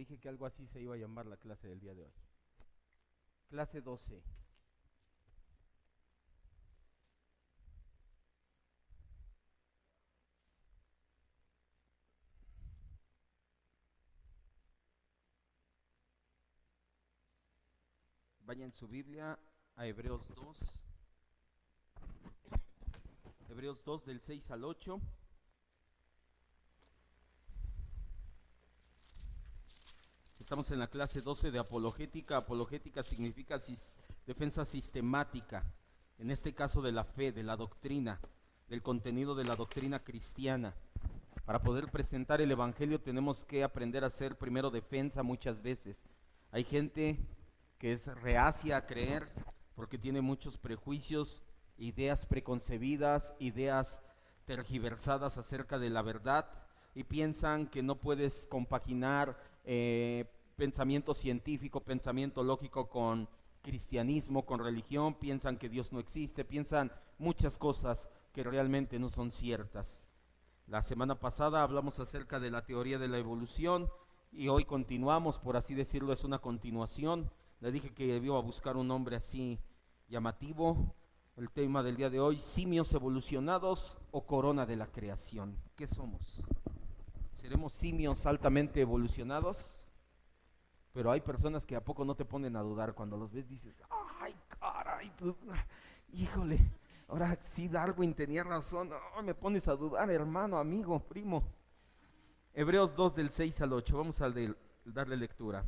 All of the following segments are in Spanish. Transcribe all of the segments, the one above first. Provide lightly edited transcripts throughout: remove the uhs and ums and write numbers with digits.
dije que algo así se iba a llamar la clase del día de hoy. Clase 12. Vaya en su Biblia a Hebreos 2. Hebreos 2 del 6 al 8. Estamos en la clase 12 de apologética. Apologética significa defensa sistemática, en este caso de la fe, de la doctrina, del contenido de la doctrina cristiana. Para poder presentar el evangelio tenemos que aprender a hacer primero defensa muchas veces. Hay gente que es reacia a creer porque tiene muchos prejuicios, ideas preconcebidas, ideas tergiversadas acerca de la verdad, y piensan que no puedes compaginar pensamiento científico, pensamiento lógico con cristianismo, con religión. Piensan que Dios no existe, piensan muchas cosas que realmente no son ciertas. La semana pasada hablamos acerca de la teoría de la evolución y hoy continuamos, por así decirlo, es una continuación. Le dije que iba a buscar un nombre así llamativo. El tema del día de hoy: simios evolucionados o corona de la creación. ¿Qué somos? ¿Seremos simios altamente evolucionados? Pero hay personas que a poco no te ponen a dudar. Cuando los ves dices, ay, caray, pues, híjole, ahora sí Darwin tenía razón. Oh, me pones a dudar, hermano, amigo, primo. Hebreos 2 del 6 al 8, vamos a darle lectura.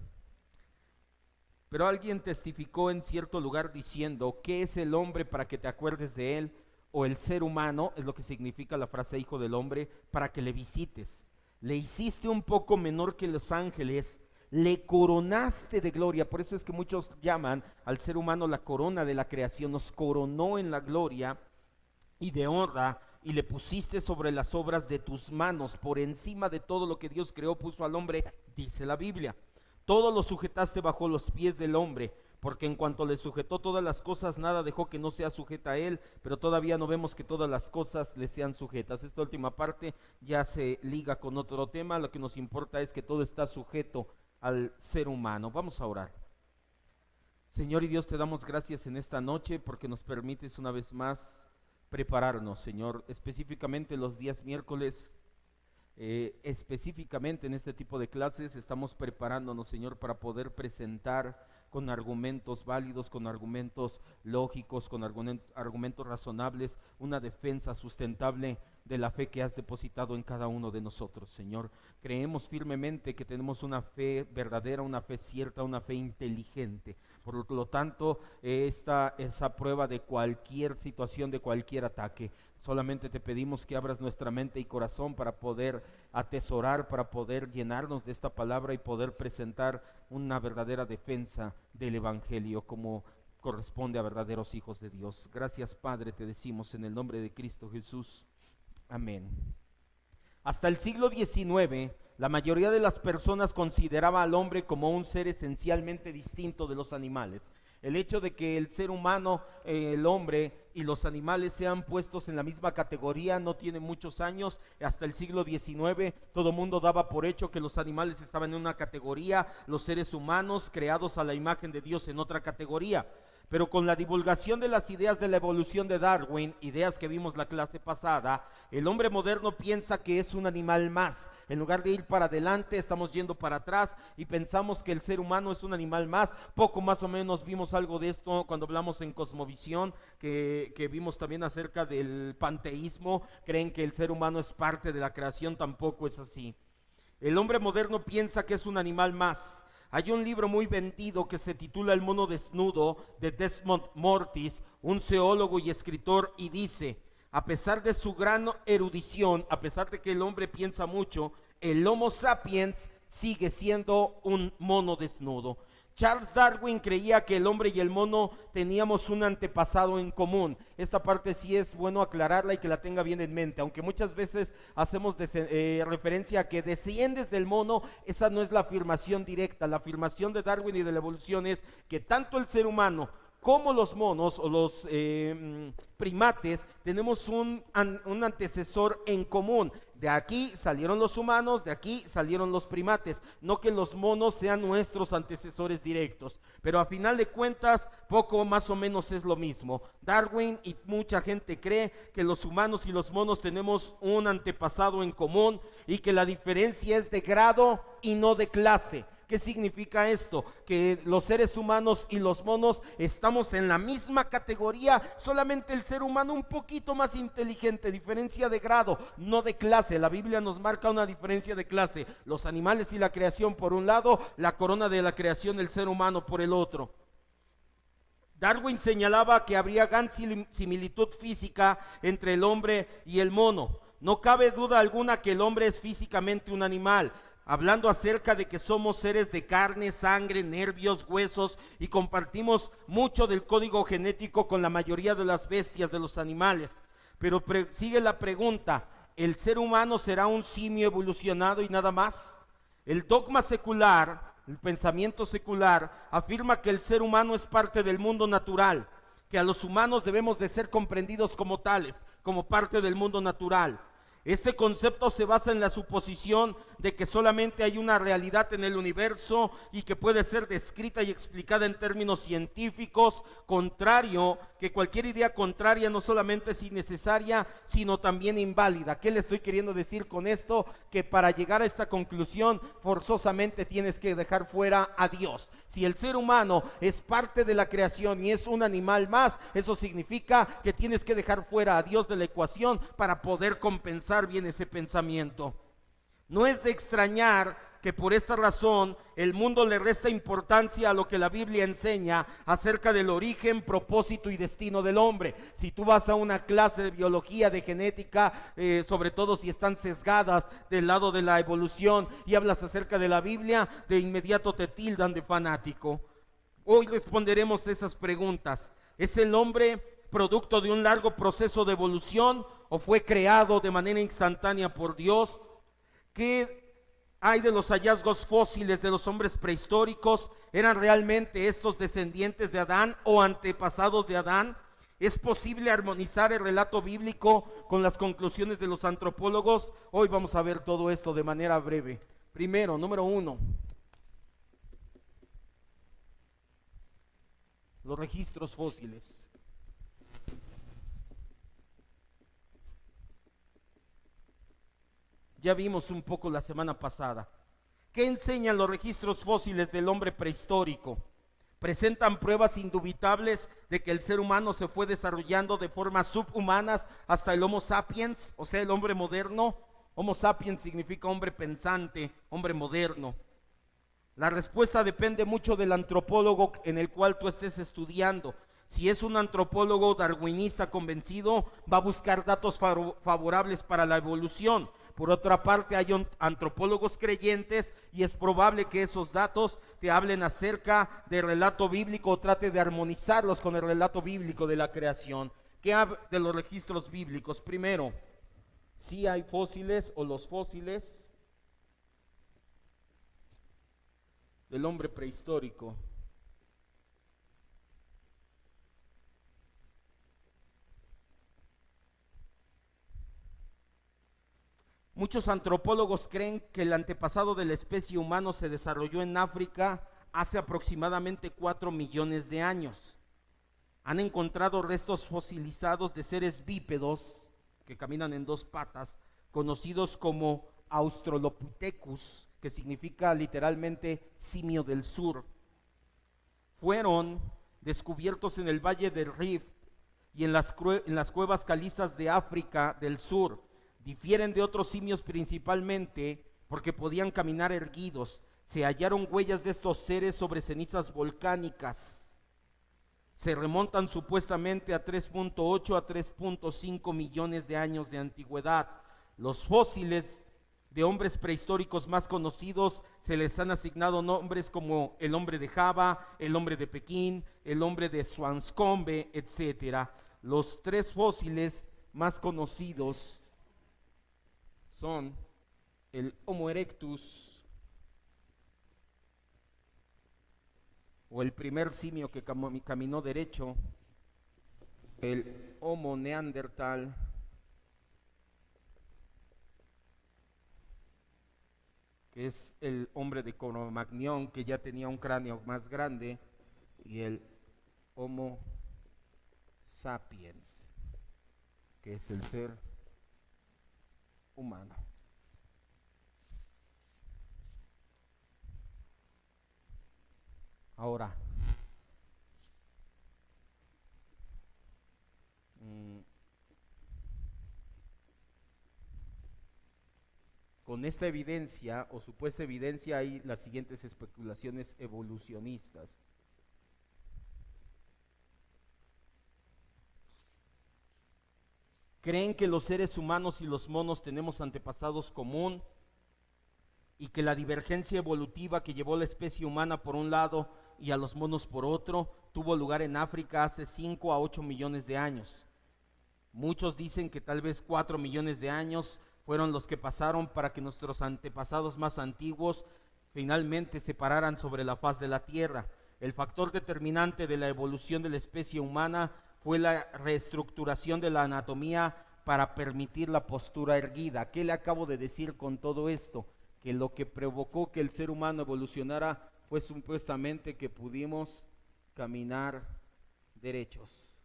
Pero alguien testificó en cierto lugar diciendo: ¿qué es el hombre para que te acuerdes de él? O el ser humano, es lo que significa la frase hijo del hombre, para que le visites. Le hiciste un poco menor que los ángeles, le coronaste de gloria. Por eso es que muchos llaman al ser humano la corona de la creación. Nos coronó en la gloria y de honra, y le pusiste sobre las obras de tus manos. Por encima de todo lo que Dios creó puso al hombre, dice la Biblia. Todo lo sujetaste bajo los pies del hombre, porque en cuanto le sujetó todas las cosas, nada dejó que no sea sujeta a él. Pero todavía no vemos que todas las cosas le sean sujetas. Esta última parte ya se liga con otro tema. Lo que nos importa es que todo está sujeto al ser humano. Vamos a orar. Señor y Dios, te damos gracias en esta noche porque nos permites una vez más prepararnos, Señor, específicamente los días miércoles. Específicamente en este tipo de clases estamos preparándonos, Señor, para poder presentar con argumentos válidos, con argumentos lógicos, con argumentos razonables, una defensa sustentable de la fe que has depositado en cada uno de nosotros, Señor. Creemos firmemente que tenemos una fe verdadera, una fe cierta, una fe inteligente. Por lo tanto, esta es a prueba de cualquier situación, de cualquier ataque. Solamente te pedimos que abras nuestra mente y corazón para poder atesorar, para poder llenarnos de esta palabra y poder presentar una verdadera defensa del evangelio como corresponde a verdaderos hijos de Dios. Gracias, Padre, te decimos en el nombre de Cristo Jesús. Amén. Hasta el siglo XIX, la mayoría de las personas consideraba al hombre como un ser esencialmente distinto de los animales. El hecho de que el ser humano, el hombre y los animales sean puestos en la misma categoría no tiene muchos años. Hasta el siglo XIX todo el mundo daba por hecho que los animales estaban en una categoría, los seres humanos creados a la imagen de Dios en otra categoría. Pero con la divulgación de las ideas de la evolución de Darwin, ideas que vimos la clase pasada, el hombre moderno piensa que es un animal más. En lugar de ir para adelante, estamos yendo para atrás y pensamos que el ser humano es un animal más. Poco más o menos vimos algo de esto cuando hablamos en Cosmovisión, que vimos también acerca del panteísmo. Creen que el ser humano es parte de la creación, tampoco es así. El hombre moderno piensa que es un animal más. Hay un libro muy vendido que se titula El mono desnudo, de Desmond Mortis, un zoólogo y escritor, y dice: a pesar de su gran erudición, a pesar de que el hombre piensa mucho, el Homo sapiens sigue siendo un mono desnudo. Charles Darwin creía que el hombre y el mono teníamos un antepasado en común. Esta parte sí es bueno aclararla y que la tenga bien en mente, aunque muchas veces hacemos referencia a que desciendes del mono. Esa no es la afirmación directa. La afirmación de Darwin y de la evolución es que tanto el ser humano como los monos o los primates, tenemos un antecesor en común. De aquí salieron los humanos, de aquí salieron los primates. No que los monos sean nuestros antecesores directos, pero a final de cuentas, poco más o menos es lo mismo. Darwin y mucha gente cree que los humanos y los monos tenemos un antepasado en común y que la diferencia es de grado y no de clase. ¿Qué significa esto? Que los seres humanos y los monos estamos en la misma categoría, solamente el ser humano un poquito más inteligente, diferencia de grado, no de clase. La Biblia nos marca una diferencia de clase. Los animales y la creación por un lado, la corona de la creación, el ser humano por el otro. Darwin señalaba que habría gran similitud física entre el hombre y el mono. No cabe duda alguna que el hombre es físicamente un animal, hablando acerca de que somos seres de carne, sangre, nervios, huesos y compartimos mucho del código genético con la mayoría de las bestias, de los animales. Pero sigue la pregunta, ¿el ser humano será un simio evolucionado y nada más? El dogma secular, el pensamiento secular, afirma que el ser humano es parte del mundo natural, que a los humanos debemos de ser comprendidos como tales, como parte del mundo natural. Este concepto se basa en la suposición de que solamente hay una realidad en el universo y que puede ser descrita y explicada en términos científicos, contrario, que cualquier idea contraria no solamente es innecesaria, sino también inválida. ¿Qué le estoy queriendo decir con esto? Que para llegar a esta conclusión forzosamente tienes que dejar fuera a Dios. Si el ser humano es parte de la creación y es un animal más, eso significa que tienes que dejar fuera a Dios de la ecuación para poder compensar bien ese pensamiento. No es de extrañar que por esta razón el mundo le resta importancia a lo que la Biblia enseña acerca del origen, propósito y destino del hombre. Si tú vas a una clase de biología, de genética, sobre todo si están sesgadas del lado de la evolución y hablas acerca de la Biblia, de inmediato te tildan de fanático. Hoy responderemos esas preguntas. ¿Es el hombre producto de un largo proceso de evolución o fue creado de manera instantánea por Dios? ¿Qué hay de los hallazgos fósiles de los hombres prehistóricos? ¿Eran realmente estos descendientes de Adán o antepasados de Adán? ¿Es posible armonizar el relato bíblico con las conclusiones de los antropólogos? Hoy vamos a ver todo esto de manera breve. Primero, número 1, los registros fósiles. Ya vimos un poco la semana pasada. ¿Qué enseñan los registros fósiles del hombre prehistórico? Presentan pruebas indubitables de que el ser humano se fue desarrollando de formas subhumanas hasta el Homo sapiens, o sea, el hombre moderno. Homo sapiens significa hombre pensante, hombre moderno. La respuesta depende mucho del antropólogo en el cual tú estés estudiando. Si es un antropólogo darwinista convencido, va a buscar datos favorables para la evolución. Por otra parte, hay antropólogos creyentes y es probable que esos datos te hablen acerca del relato bíblico o trate de armonizarlos con el relato bíblico de la creación. ¿Qué hay de los registros bíblicos? Primero, si hay fósiles o los fósiles del hombre prehistórico. Muchos antropólogos creen que el antepasado de la especie humana se desarrolló en África hace aproximadamente 4 millones de años. Han encontrado restos fosilizados de seres bípedos que caminan en 2 patas, conocidos como Australopithecus, que significa literalmente simio del sur. Fueron descubiertos en el Valle del Rift y en las cuevas calizas de África del sur. Difieren de otros simios principalmente porque podían caminar erguidos. Se hallaron huellas de estos seres sobre cenizas volcánicas. Se remontan supuestamente a 3.8 a 3.5 millones de años de antigüedad. Los fósiles de hombres prehistóricos más conocidos se les han asignado nombres como el hombre de Java, el hombre de Pekín, el hombre de Swanscombe, etc. Los 3 fósiles más conocidos son el Homo erectus o el primer simio que caminó derecho, el Homo neandertal, que es el hombre de Cro-Magnon, que ya tenía un cráneo más grande, y el Homo sapiens, que es el ser humano. Ahora, con esta evidencia o supuesta evidencia hay las siguientes especulaciones evolucionistas. Creen que los seres humanos y los monos tenemos antepasados común y que la divergencia evolutiva que llevó la especie humana por un lado y a los monos por otro tuvo lugar en África hace 5 a 8 millones de años. Muchos dicen que tal vez 4 millones de años fueron los que pasaron para que nuestros antepasados más antiguos finalmente se pararan sobre la faz de la Tierra. El factor determinante de la evolución de la especie humana fue la reestructuración de la anatomía para permitir la postura erguida. ¿Qué le acabo de decir con todo esto? Que lo que provocó que el ser humano evolucionara fue supuestamente que pudimos caminar derechos.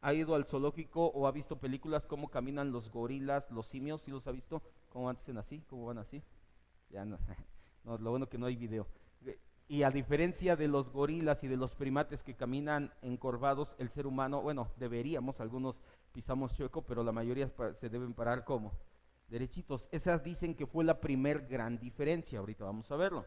¿Ha ido al zoológico o ha visto películas cómo caminan los gorilas, los simios? ¿Sí los ha visto? ¿Cómo hacen así? ¿Cómo van así? Ya no, no, lo bueno que no hay video. Y a diferencia de los gorilas y de los primates que caminan encorvados, el ser humano, bueno, deberíamos, algunos pisamos chueco, pero la mayoría se deben parar como derechitos. Esas dicen que fue la primer gran diferencia, ahorita vamos a verlo.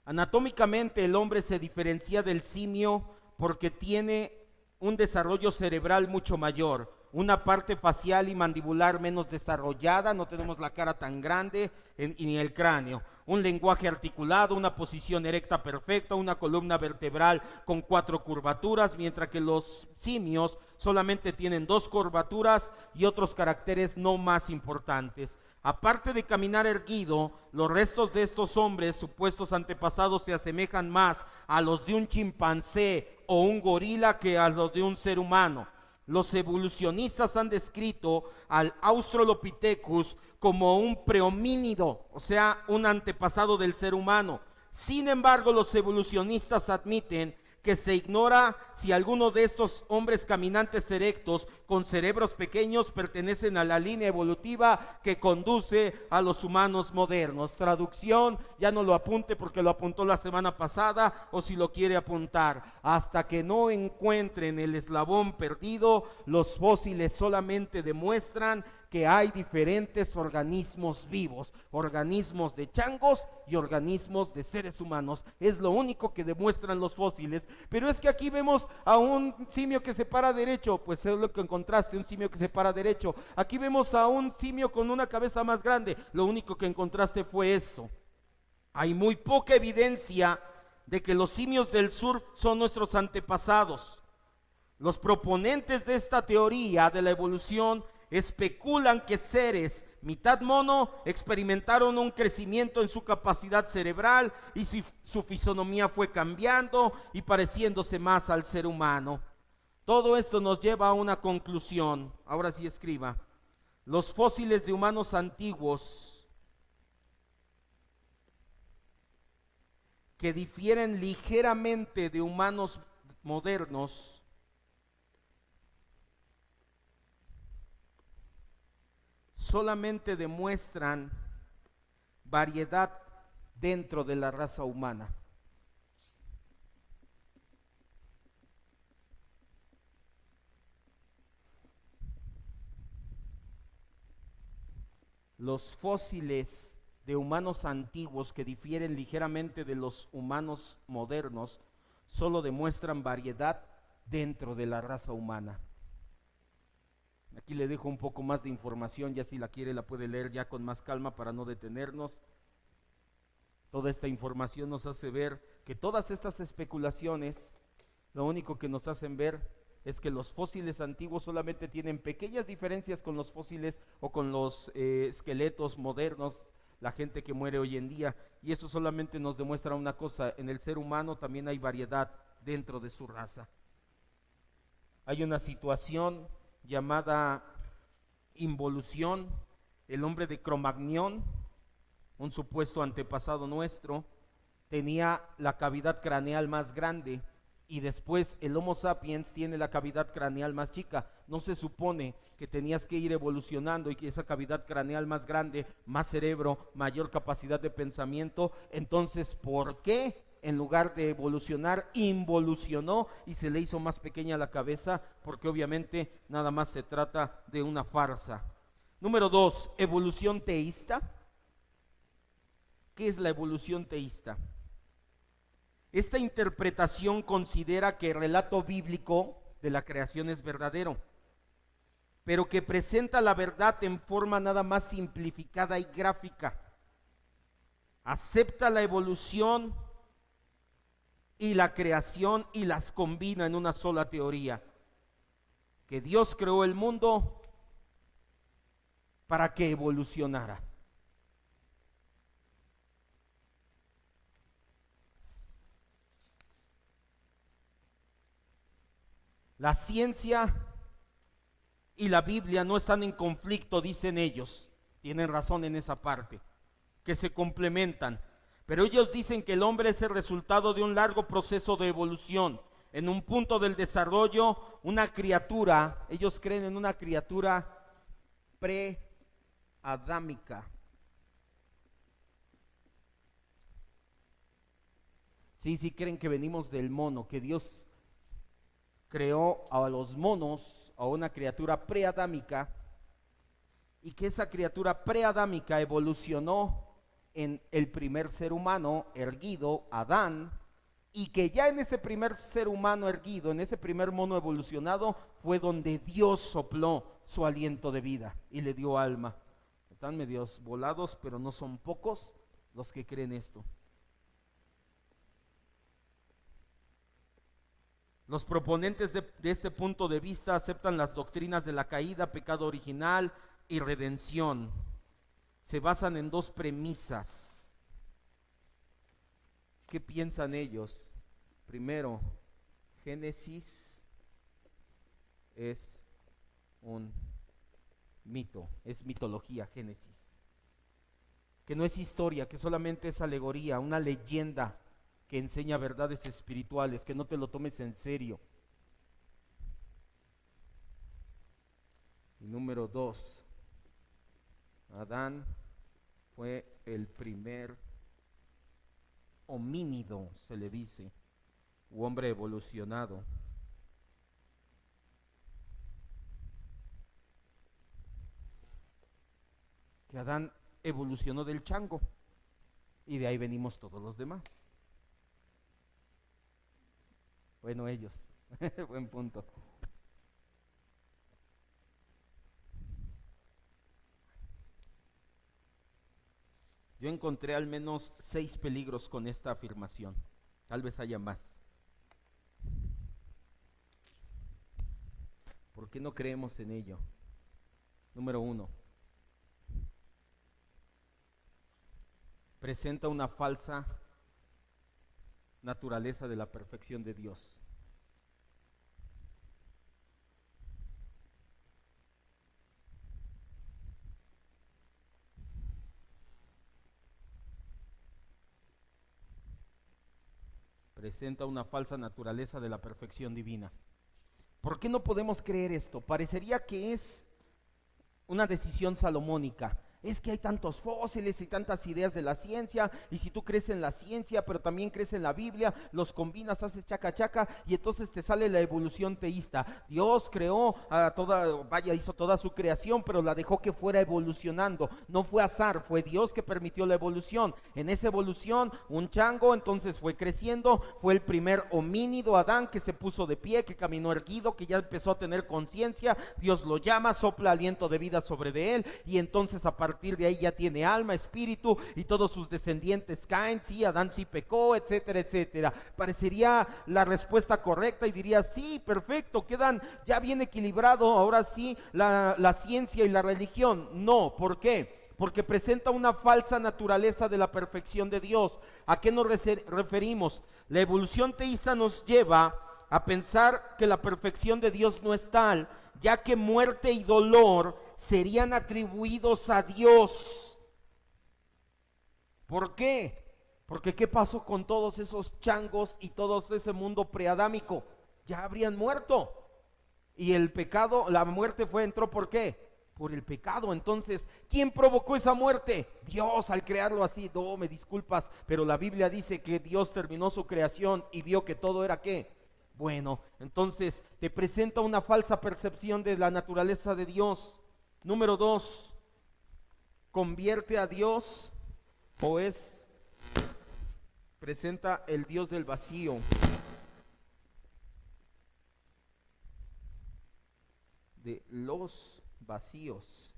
Anatómicamente el hombre se diferencia del simio porque tiene un desarrollo cerebral mucho mayor, una parte facial y mandibular menos desarrollada, no tenemos la cara tan grande ni el cráneo, un lenguaje articulado, una posición erecta perfecta, una columna vertebral con 4 curvaturas, mientras que los simios solamente tienen 2 curvaturas y otros caracteres no más importantes. Aparte de caminar erguido, los restos de estos hombres, supuestos antepasados, se asemejan más a los de un chimpancé o un gorila que a los de un ser humano. Los evolucionistas han descrito al Australopithecus como un prehomínido, o sea, un antepasado del ser humano. Sin embargo, los evolucionistas admiten que se ignora si alguno de estos hombres caminantes erectos con cerebros pequeños pertenecen a la línea evolutiva que conduce a los humanos modernos. Traducción, ya no lo apunte porque lo apuntó la semana pasada, o si lo quiere apuntar: hasta que no encuentren el eslabón perdido, los fósiles solamente demuestran que hay diferentes organismos vivos, organismos de changos y organismos de seres humanos. Es lo único que demuestran los fósiles. Pero es que aquí vemos a un simio que se para derecho, pues es lo que encontraste, un simio que se para derecho. Aquí vemos a un simio con una cabeza más grande, lo único que encontraste fue eso. Hay muy poca evidencia de que los simios del sur son nuestros antepasados. Los proponentes de esta teoría de la evolución especulan que seres mitad mono experimentaron un crecimiento en su capacidad cerebral y su fisonomía fue cambiando y pareciéndose más al ser humano. Todo esto nos lleva a una conclusión. Ahora sí escriba. Los fósiles de humanos antiguos que difieren ligeramente de humanos modernos solamente demuestran variedad dentro de la raza humana. Los fósiles de humanos antiguos que difieren ligeramente de los humanos modernos solo demuestran variedad dentro de la raza humana. Aquí le dejo un poco más de información, ya si la quiere la puede leer ya con más calma para no detenernos. Toda esta información nos hace ver que todas estas especulaciones, lo único que nos hacen ver es que los fósiles antiguos solamente tienen pequeñas diferencias con los fósiles o con los esqueletos modernos, la gente que muere hoy en día. Y eso solamente nos demuestra una cosa: en el ser humano también hay variedad dentro de su raza. Hay una situación llamada involución. El hombre de Cromagnon, un supuesto antepasado nuestro, tenía la cavidad craneal más grande, y después el Homo sapiens tiene la cavidad craneal más chica. No se supone que tenías que ir evolucionando y que esa cavidad craneal más grande, más cerebro, mayor capacidad de pensamiento? Entonces, ¿por qué en lugar de evolucionar, involucionó y se le hizo más pequeña la cabeza? Porque obviamente nada más se trata de una farsa. Número 2, evolución teísta. ¿Qué es la evolución teísta? Esta interpretación considera que el relato bíblico de la creación es verdadero, pero que presenta la verdad en forma nada más simplificada y gráfica. Acepta la evolución y la creación y las combina en una sola teoría: que Dios creó el mundo para que evolucionara. La ciencia y la Biblia no están en conflicto, dicen ellos. Tienen razón en esa parte, que se complementan. Pero ellos dicen que el hombre es el resultado de un largo proceso de evolución. En un punto del desarrollo, una criatura, ellos creen en una criatura preadámica. Sí, creen que venimos del mono, que Dios creó a los monos, a una criatura preadámica, y que esa criatura preadámica evolucionó en el primer ser humano erguido, Adán, y que ya en ese primer ser humano erguido, en ese primer mono evolucionado, fue donde Dios sopló su aliento de vida y le dio alma. Están medios volados, pero no son pocos los que creen esto. Los proponentes de este punto de vista aceptan las doctrinas de la caída, pecado original y redención. Se basan en dos premisas. ¿Qué piensan ellos? Primero, Génesis es un mito, es mitología, Génesis. Que no es historia, que solamente es alegoría, una leyenda que enseña verdades espirituales, que no te lo tomes en serio. Y número 2, Adán fue el primer homínido, se le dice, u hombre evolucionado. Que Adán evolucionó del chango y de ahí venimos todos los demás. Bueno, ellos. Buen punto. Yo encontré al menos 6 peligros con esta afirmación. Tal vez haya más. ¿Por qué no creemos en ello? Número 1. Presenta una falsa naturaleza de la perfección de Dios. Presenta una falsa naturaleza de la perfección divina. ¿Por qué no podemos creer esto? Parecería que es una decisión salomónica. Es que hay tantos fósiles y tantas ideas de la ciencia, y si tú crees en la ciencia, pero también crees en la Biblia, los combinas, haces chaca chaca, y entonces te sale la evolución teísta. Dios creó hizo toda su creación, pero la dejó que fuera evolucionando. No fue azar, fue Dios que permitió la evolución. En esa evolución, un chango entonces fue creciendo, fue el primer homínido, Adán, que se puso de pie, que caminó erguido, que ya empezó a tener conciencia. Dios lo llama, sopla aliento de vida sobre de él, y entonces a partir de ahí ya tiene alma, espíritu, y todos sus descendientes caen. Sí, Adán sí pecó, etcétera, etcétera. Parecería la respuesta correcta y diría, sí, perfecto, quedan ya bien equilibrado ahora sí la ciencia y la religión. No, ¿por qué? Porque presenta una falsa naturaleza de la perfección de Dios. ¿A qué nos referimos? La evolución teísta nos lleva a pensar que la perfección de Dios no es tal, ya que muerte y dolor serían atribuidos a Dios. ¿Por qué? Porque ¿qué pasó con todos esos changos y todo ese mundo preadámico? Ya habrían muerto. Y el pecado, la muerte entró ¿por qué? Por el pecado. Entonces, ¿quién provocó esa muerte? Dios, al crearlo así. No, me disculpas, pero la Biblia dice que Dios terminó su creación y vio que todo era ¿qué? Bueno, entonces te presenta una falsa percepción de la naturaleza de Dios. Número 2, convierte a Dios o presenta el Dios del vacío. De los vacíos.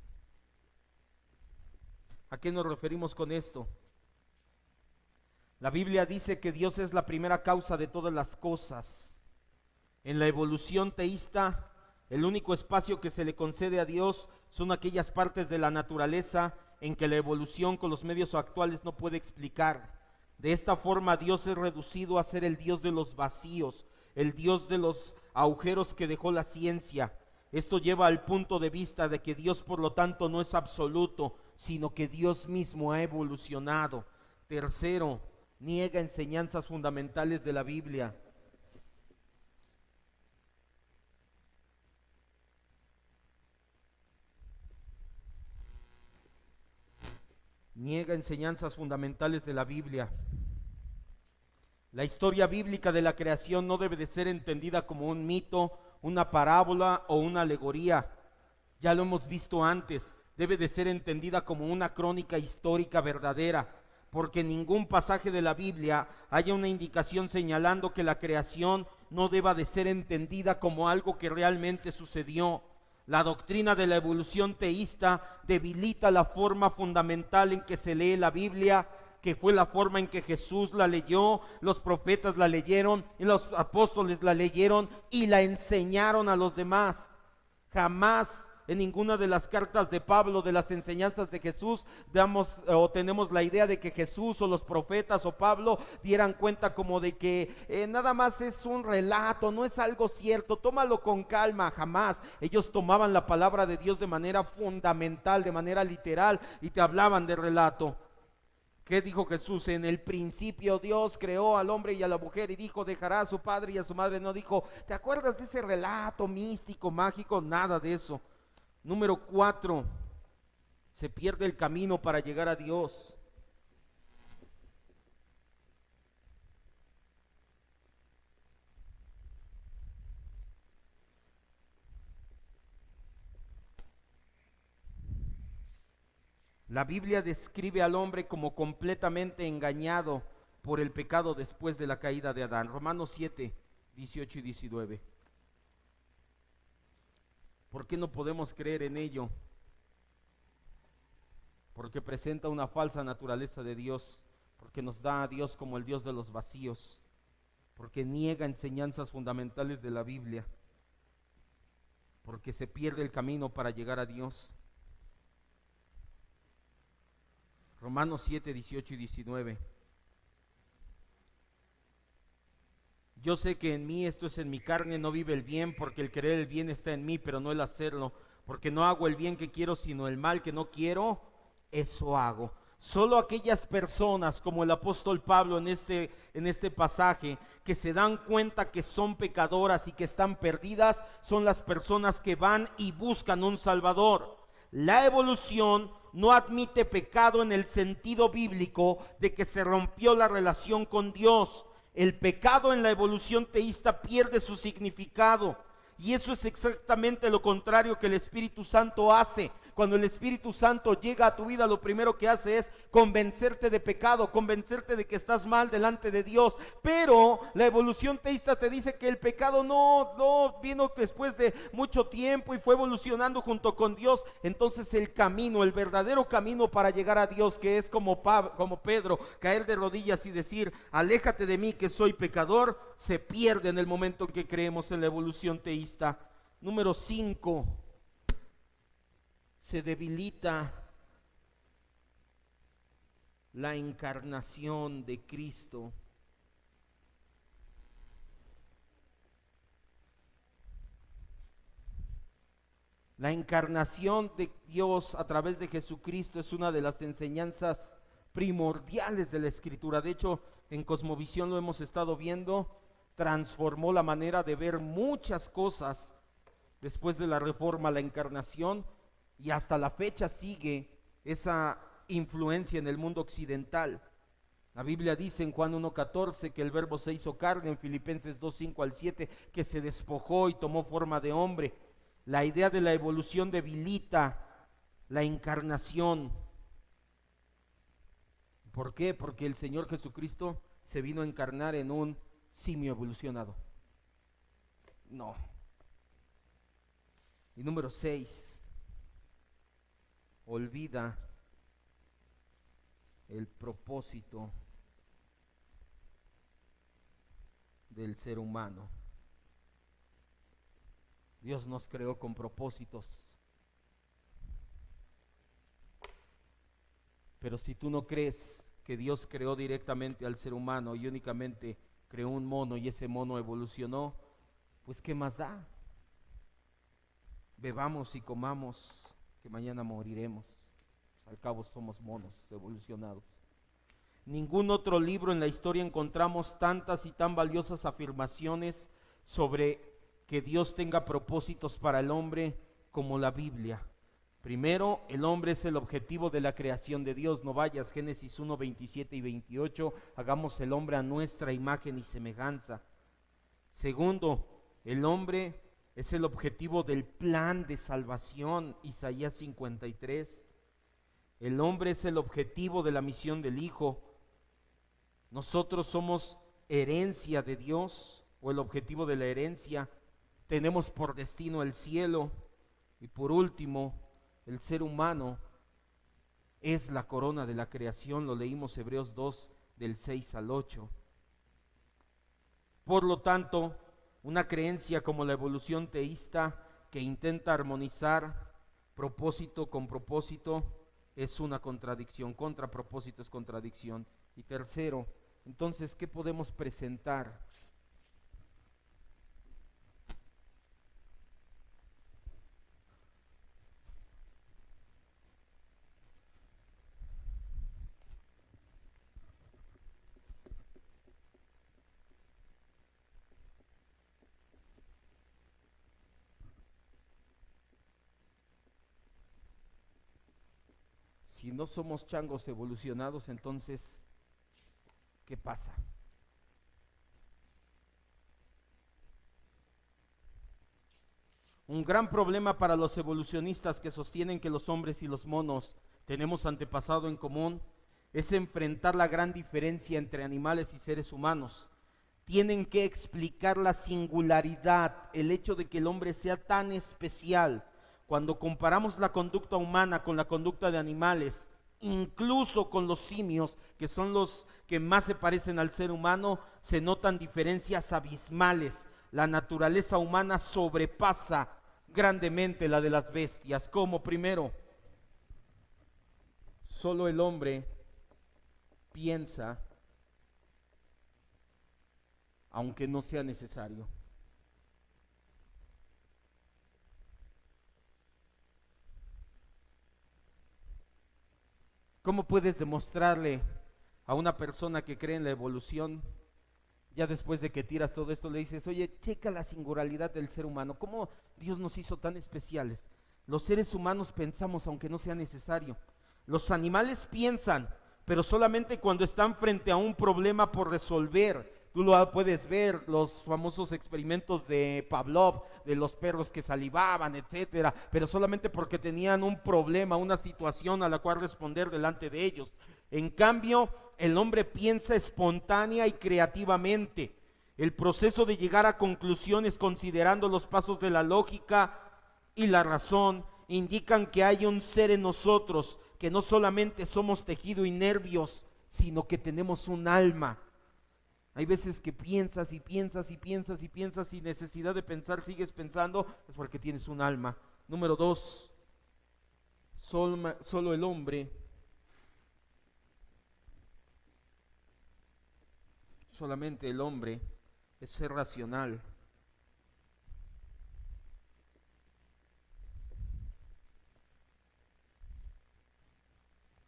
¿A qué nos referimos con esto? La Biblia dice que Dios es la primera causa de todas las cosas. En la evolución teísta, el único espacio que se le concede a Dios son aquellas partes de la naturaleza en que la evolución con los medios actuales no puede explicar. De esta forma, Dios es reducido a ser el Dios de los vacíos, el Dios de los agujeros que dejó la ciencia. Esto lleva al punto de vista de que Dios, por lo tanto, no es absoluto, sino que Dios mismo ha evolucionado. Tercero, niega enseñanzas fundamentales de la Biblia. Niega enseñanzas fundamentales de la Biblia. La historia bíblica de la creación no debe de ser entendida como un mito, una parábola o una alegoría. Ya lo hemos visto antes. Debe de ser entendida como una crónica histórica verdadera, porque en ningún pasaje de la Biblia haya una indicación señalando que la creación no deba de ser entendida como algo que realmente sucedió. La doctrina de la evolución teísta debilita la forma fundamental en que se lee la Biblia, que fue la forma en que Jesús la leyó, los profetas la leyeron, y los apóstoles la leyeron y la enseñaron a los demás. Jamás en ninguna de las cartas de Pablo, de las enseñanzas de Jesús, tenemos la idea de que Jesús o los profetas o Pablo dieran cuenta como de que nada más es un relato, no es algo cierto, tómalo con calma. Jamás. Ellos tomaban la palabra de Dios de manera fundamental, de manera literal, y te hablaban de relato. ¿Qué dijo Jesús? En el principio Dios creó al hombre y a la mujer y dijo, dejará a su padre y a su madre. No dijo, ¿te acuerdas de ese relato místico, mágico? Nada de eso. Número 4, se pierde el camino para llegar a Dios. La Biblia describe al hombre como completamente engañado por el pecado después de la caída de Adán. Romanos 7, 18 y 19. ¿Por qué no podemos creer en ello? Porque presenta una falsa naturaleza de Dios, porque nos da a Dios como el Dios de los vacíos, porque niega enseñanzas fundamentales de la Biblia, porque se pierde el camino para llegar a Dios. Romanos 7, 18 y 19. Yo sé que en mí, esto es en mi carne, no vive el bien, porque el querer el bien está en mí, pero no el hacerlo, porque no hago el bien que quiero, sino el mal que no quiero, eso hago. Solo aquellas personas como el apóstol Pablo en este pasaje, que se dan cuenta que son pecadoras y que están perdidas, son las personas que van y buscan un Salvador. La evolución no admite pecado en el sentido bíblico de que se rompió la relación con Dios. El pecado en la evolución teísta pierde su significado, y eso es exactamente lo contrario que el Espíritu Santo hace. Cuando el Espíritu Santo llega a tu vida, lo primero que hace es convencerte de pecado, convencerte de que estás mal delante de Dios. Pero la evolución teísta te dice que el pecado no vino después de mucho tiempo y fue evolucionando junto con Dios. Entonces el camino, el verdadero camino para llegar a Dios, que es como Pedro, caer de rodillas y decir, aléjate de mí que soy pecador, se pierde en el momento en que creemos en la evolución teísta. Número 5. Se debilita la encarnación de Cristo. La encarnación de Dios a través de Jesucristo es una de las enseñanzas primordiales de la Escritura. De hecho, en Cosmovisión lo hemos estado viendo, transformó la manera de ver muchas cosas después de la Reforma, la encarnación, y hasta la fecha sigue esa influencia en el mundo occidental. La Biblia dice en Juan 1:14 que el Verbo se hizo carne, en Filipenses 2:5-7 que se despojó y tomó forma de hombre. La idea de la evolución debilita la encarnación. ¿Por qué? Porque el Señor Jesucristo se vino a encarnar en un simio evolucionado. No. Y número 6, olvida el propósito del ser humano. Dios nos creó con propósitos. Pero si tú no crees que Dios creó directamente al ser humano y únicamente creó un mono y ese mono evolucionó, pues ¿qué más da? Bebamos y comamos, que mañana moriremos. Pues al cabo somos monos evolucionados. Ningún otro libro en la historia encontramos tantas y tan valiosas afirmaciones sobre que Dios tenga propósitos para el hombre como la Biblia. Primero, el hombre es el objetivo de la creación de Dios. No vayas, Génesis 1:27-28, hagamos el hombre a nuestra imagen y semejanza. Segundo, el hombre es el objetivo del plan de salvación, Isaías 53. El hombre es el objetivo de la misión del Hijo. Nosotros somos herencia de Dios, o el objetivo de la herencia. Tenemos por destino el cielo. Y por último, el ser humano es la corona de la creación. Lo leímos Hebreos 2:6-8. Por lo tanto, una creencia como la evolución teísta, que intenta armonizar propósito con propósito, es una contradicción. Contrapropósito es contradicción. Y tercero, entonces, ¿qué podemos presentar? Si no somos changos evolucionados, entonces, ¿qué pasa? Un gran problema para los evolucionistas que sostienen que los hombres y los monos tenemos antepasado en común es enfrentar la gran diferencia entre animales y seres humanos. Tienen que explicar la singularidad, el hecho de que el hombre sea tan especial. Cuando comparamos la conducta humana con la conducta de animales, incluso con los simios, que son los que más se parecen al ser humano, se notan diferencias abismales. La naturaleza humana sobrepasa grandemente la de las bestias. ¿Cómo? Primero, solo el hombre piensa aunque no sea necesario. ¿Cómo puedes demostrarle a una persona que cree en la evolución, ya después de que tiras todo esto, le dices, oye, checa la singularidad del ser humano, cómo Dios nos hizo tan especiales? Los seres humanos pensamos aunque no sea necesario. Los animales piensan, pero solamente cuando están frente a un problema por resolver. Tú lo puedes ver, los famosos experimentos de Pavlov, de los perros que salivaban, etcétera, pero solamente porque tenían un problema, una situación a la cual responder delante de ellos. En cambio, el hombre piensa espontánea y creativamente. El proceso de llegar a conclusiones considerando los pasos de la lógica y la razón indican que hay un ser en nosotros, que no solamente somos tejido y nervios, sino que tenemos un alma. Hay veces que piensas y piensas y piensas y piensas sin necesidad de pensar, sigues pensando, es porque tienes un alma. Número 2, solo el hombre solamente el hombre es ser racional.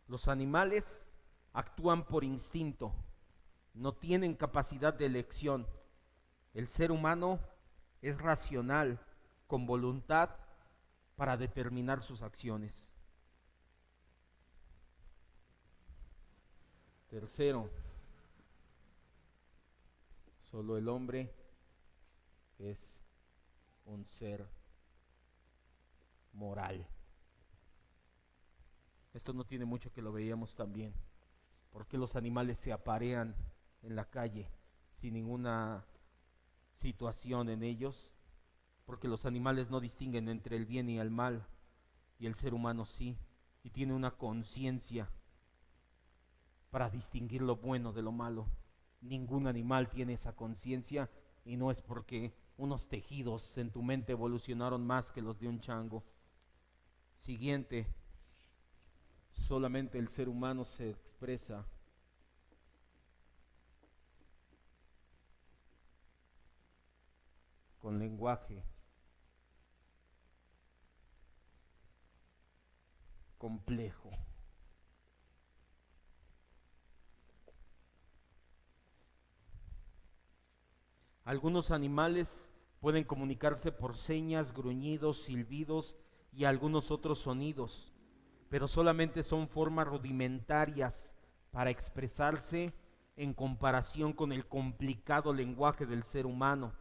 Los animales actúan por instinto, no tienen capacidad de elección. El ser humano es racional, con voluntad para determinar sus acciones. Tercero, solo el hombre es un ser moral. Esto no tiene mucho que lo veíamos también. ¿Por qué los animales se aparean en la calle sin ninguna situación en ellos? Porque los animales no distinguen entre el bien y el mal, y el ser humano sí, y tiene una conciencia para distinguir lo bueno de lo malo. Ningún animal tiene esa conciencia, y no es porque unos tejidos en tu mente evolucionaron más que los de un chango. Siguiente, solamente el ser humano se expresa con lenguaje complejo. Algunos animales pueden comunicarse por señas, gruñidos, silbidos y algunos otros sonidos, pero solamente son formas rudimentarias para expresarse en comparación con el complicado lenguaje del ser humano.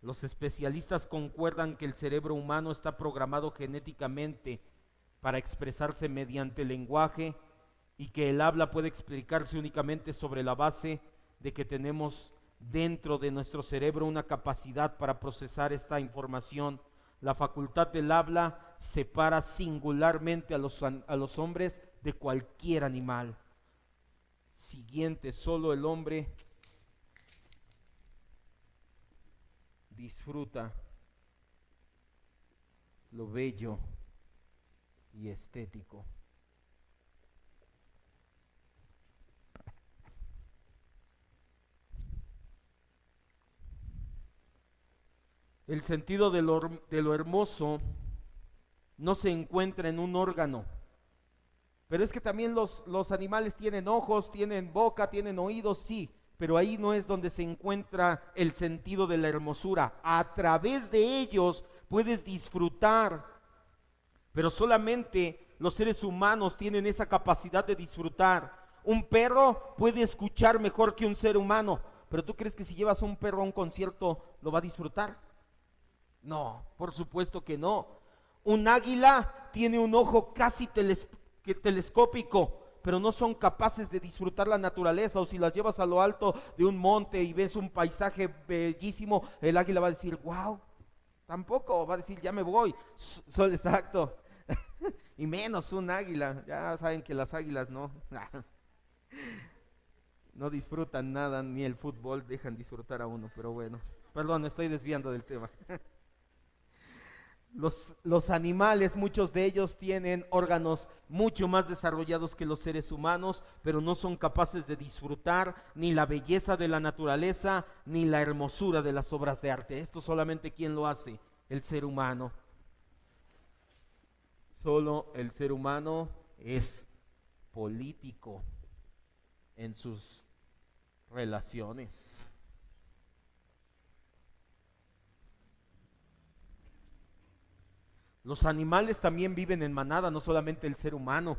Los especialistas concuerdan que el cerebro humano está programado genéticamente para expresarse mediante el lenguaje y que el habla puede explicarse únicamente sobre la base de que tenemos dentro de nuestro cerebro una capacidad para procesar esta información. La facultad del habla separa singularmente a los hombres de cualquier animal. Siguiente, solo el hombre disfruta lo bello y estético. El sentido de lo hermoso no se encuentra en un órgano. Pero es que también los animales tienen ojos, tienen boca, tienen oídos, sí. Pero ahí no es donde se encuentra el sentido de la hermosura. A través de ellos puedes disfrutar. Pero solamente los seres humanos tienen esa capacidad de disfrutar. Un perro puede escuchar mejor que un ser humano. Pero ¿tú crees que si llevas a un perro a un concierto lo va a disfrutar? No, por supuesto que no. Un águila tiene un ojo casi telescópico, pero no son capaces de disfrutar la naturaleza. O si las llevas a lo alto de un monte y ves un paisaje bellísimo, el águila va a decir, wow. Tampoco va a decir, ya me voy. Exacto. Y menos un águila. Ya saben que las águilas no disfrutan nada, ni el fútbol dejan disfrutar a uno, pero bueno. Perdón, estoy desviando del tema. Los animales, muchos de ellos tienen órganos mucho más desarrollados que los seres humanos, pero no son capaces de disfrutar ni la belleza de la naturaleza, ni la hermosura de las obras de arte. Esto solamente ¿quién lo hace? El ser humano. Solo el ser humano es político en sus relaciones. Los animales también viven en manada, no solamente el ser humano,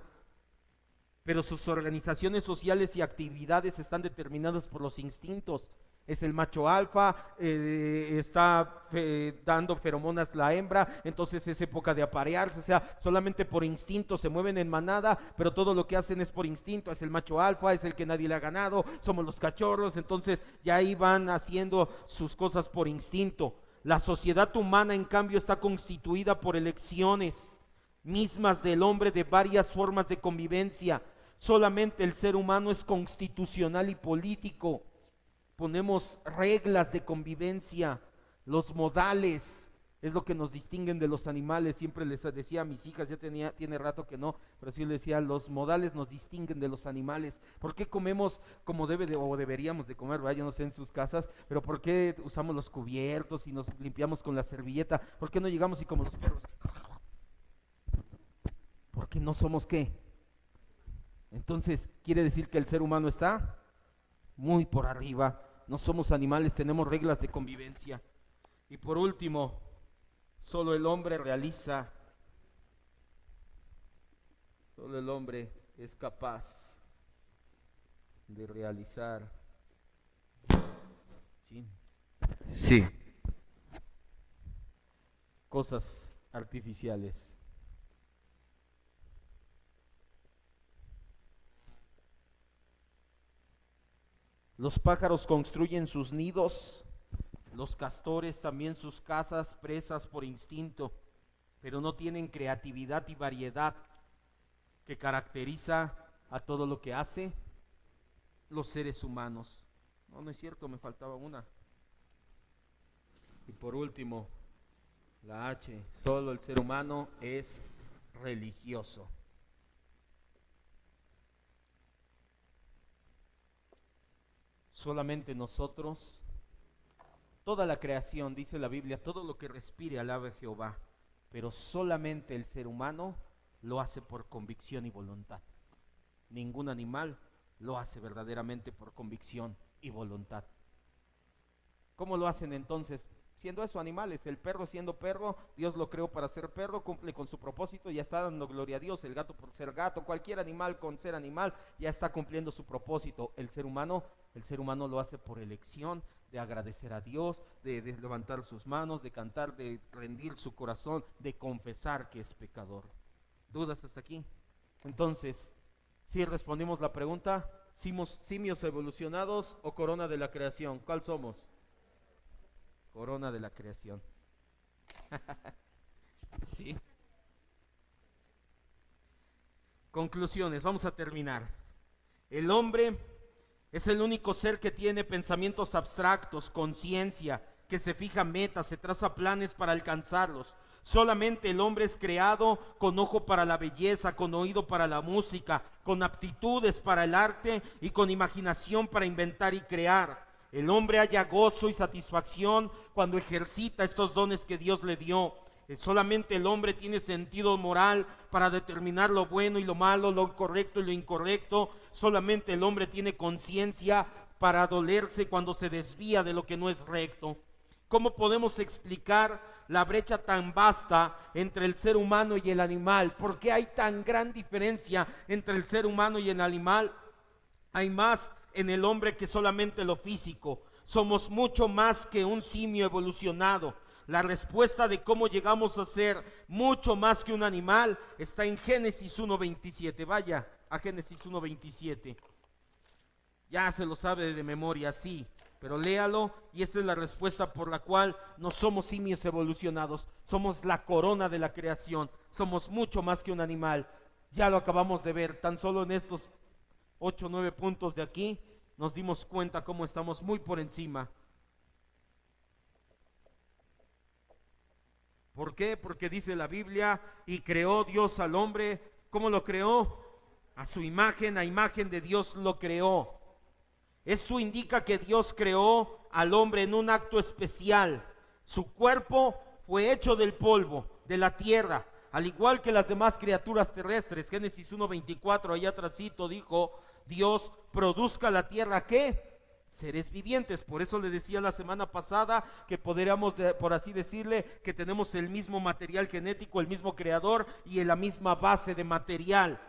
pero sus organizaciones sociales y actividades están determinadas por los instintos. Es el macho alfa, está dando feromonas la hembra, entonces es época de aparearse. O sea, solamente por instinto se mueven en manada, pero todo lo que hacen es por instinto. Es el macho alfa, es el que nadie le ha ganado, somos los cachorros, entonces ya ahí van haciendo sus cosas por instinto. La sociedad humana, en cambio, está constituida por elecciones mismas del hombre de varias formas de convivencia. Solamente el ser humano es constitucional y político. Ponemos reglas de convivencia, los modales, Es lo que nos distinguen de los animales. Siempre les decía a mis hijas, ya tiene rato que no, pero sí les decía, los modales nos distinguen de los animales. ¿Por qué comemos como o deberíamos de comer, ¿verdad? Yo no sé en sus casas, pero ¿por qué usamos los cubiertos y nos limpiamos con la servilleta? ¿Por qué no llegamos y como los perros? ¿Por qué no somos qué? Entonces, quiere decir que el ser humano está muy por arriba. No somos animales, tenemos reglas de convivencia. Y por último, solo el hombre es capaz de realizar, sí, cosas artificiales. Los pájaros construyen sus nidos, los castores también sus casas, presas por instinto, pero no tienen creatividad y variedad que caracteriza a todo lo que hace los seres humanos. No, no es cierto, me faltaba una. Y por último, la H, solo el ser humano es religioso. Solamente nosotros, toda la creación, dice la Biblia, todo lo que respire alabe a Jehová, pero solamente el ser humano lo hace por convicción y voluntad. Ningún animal lo hace verdaderamente por convicción y voluntad. ¿Cómo lo hacen entonces? Siendo eso animales. El perro siendo perro, Dios lo creó para ser perro, cumple con su propósito, ya está dando gloria a Dios. El gato por ser gato, cualquier animal con ser animal, ya está cumpliendo su propósito. El ser humano lo hace por elección, de agradecer a Dios, de levantar sus manos, de cantar, de rendir su corazón, de confesar que es pecador. ¿Dudas hasta aquí? Entonces, si respondimos la pregunta, ¿simios evolucionados o corona de la creación? ¿Cuál somos? Corona de la creación. Sí. Conclusiones, vamos a terminar. El hombre es el único ser que tiene pensamientos abstractos, conciencia, que se fija metas, se traza planes para alcanzarlos. Solamente el hombre es creado con ojo para la belleza, con oído para la música, con aptitudes para el arte y con imaginación para inventar y crear. El hombre halla gozo y satisfacción cuando ejercita estos dones que Dios le dio. Solamente el hombre tiene sentido moral para determinar lo bueno y lo malo, lo correcto y lo incorrecto. Solamente el hombre tiene conciencia para dolerse cuando se desvía de lo que no es recto. ¿Cómo podemos explicar la brecha tan vasta entre el ser humano y el animal? ¿Por qué hay tan gran diferencia entre el ser humano y el animal? Hay más en el hombre que solamente lo físico. Somos mucho más que un simio evolucionado. La respuesta de cómo llegamos a ser mucho más que un animal está en Génesis 1:27. Vaya a Génesis 1:27. Ya se lo sabe de memoria, sí, pero léalo y esta es la respuesta por la cual no somos simios evolucionados. Somos la corona de la creación. Somos mucho más que un animal. Ya lo acabamos de ver, tan solo en estos 8 o 9 puntos de aquí nos dimos cuenta cómo estamos muy por encima. ¿Por qué? Porque dice la Biblia, y creó Dios al hombre. ¿Cómo lo creó? A su imagen, a imagen de Dios lo creó. Esto indica que Dios creó al hombre en un acto especial. Su cuerpo fue hecho del polvo, de la tierra, al igual que las demás criaturas terrestres. Génesis 1:24, allá atrásito dijo, Dios produzca la tierra, ¿qué? Seres vivientes. Por eso le decía la semana pasada que podríamos, por así decirle, que tenemos el mismo material genético, el mismo creador y la misma base de material.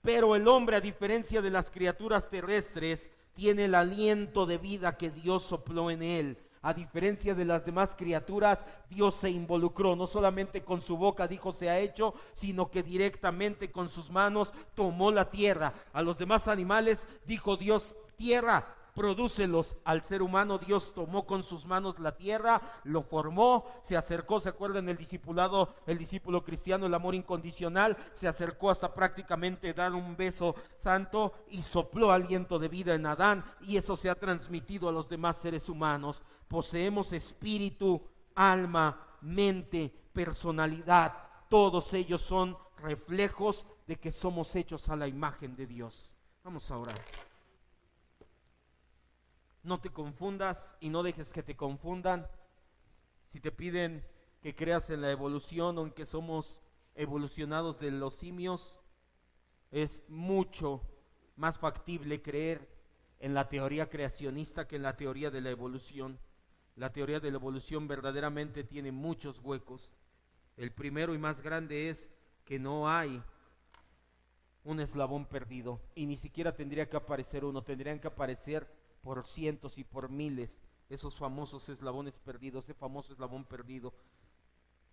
Pero el hombre, a diferencia de las criaturas terrestres, tiene el aliento de vida que Dios sopló en él. A diferencia de las demás criaturas, Dios se involucró, no solamente con su boca dijo se ha hecho, sino que directamente con sus manos tomó la tierra. A los demás animales dijo Dios, tierra, prodúcelos. Al ser humano Dios tomó con sus manos la tierra, lo formó, se acercó, ¿se acuerdan el discipulado, el discípulo cristiano, el amor incondicional? Se acercó hasta prácticamente dar un beso santo y sopló aliento de vida en Adán, y eso se ha transmitido a los demás seres humanos. Poseemos espíritu, alma, mente, personalidad, todos ellos son reflejos de que somos hechos a la imagen de Dios. Vamos a orar. No te confundas y no dejes que te confundan. Si te piden que creas en la evolución o en que somos evolucionados de los simios, es mucho más factible creer en la teoría creacionista que en la teoría de la evolución. La teoría de la evolución verdaderamente tiene muchos huecos. El primero y más grande es que no hay un eslabón perdido, y ni siquiera tendría que aparecer uno, tendrían que aparecer por cientos y por miles esos famosos eslabones perdidos, ese famoso eslabón perdido,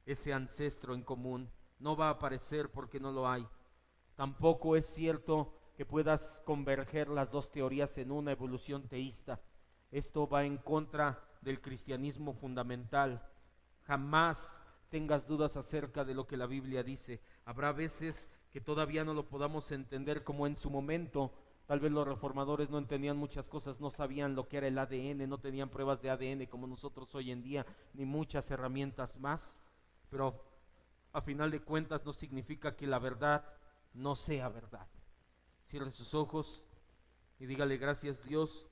ese ancestro en común. No va a aparecer porque no lo hay. Tampoco es cierto que puedas converger las dos teorías en una evolución teísta. Esto va en contra del cristianismo fundamental. Jamás tengas dudas acerca de lo que la Biblia dice. Habrá veces que todavía no lo podamos entender, como en su momento. Tal vez los reformadores no entendían muchas cosas, no sabían lo que era el ADN, no tenían pruebas de ADN como nosotros hoy en día, ni muchas herramientas más. Pero a final de cuentas no significa que la verdad no sea verdad. Cierre sus ojos y dígale: gracias, Dios,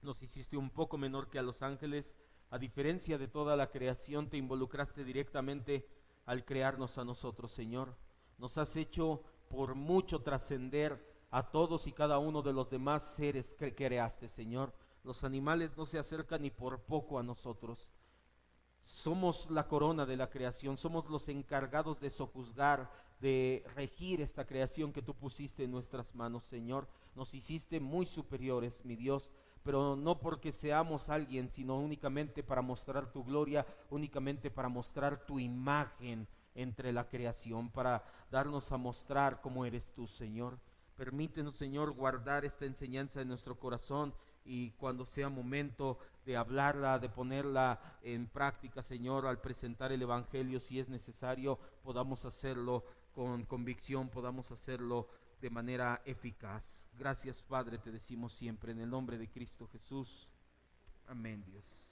nos hiciste un poco menor que a los ángeles. A diferencia de toda la creación, te involucraste directamente al crearnos a nosotros, Señor. Nos has hecho por mucho trascender a todos y cada uno de los demás seres que creaste, Señor. Los animales no se acercan ni por poco a nosotros. Somos la corona de la creación, somos los encargados de sojuzgar, de regir esta creación que tú pusiste en nuestras manos, Señor. Nos hiciste muy superiores, mi Dios, pero no porque seamos alguien, sino únicamente para mostrar tu gloria, únicamente para mostrar tu imagen entre la creación, para darnos a mostrar cómo eres tú, Señor. Permítenos, Señor, guardar esta enseñanza en nuestro corazón, y cuando sea momento de hablarla, de ponerla en práctica, Señor, al presentar el Evangelio, si es necesario, podamos hacerlo con convicción, podamos hacerlo de manera eficaz. Gracias, Padre, te decimos siempre en el nombre de Cristo Jesús. Amén, Dios.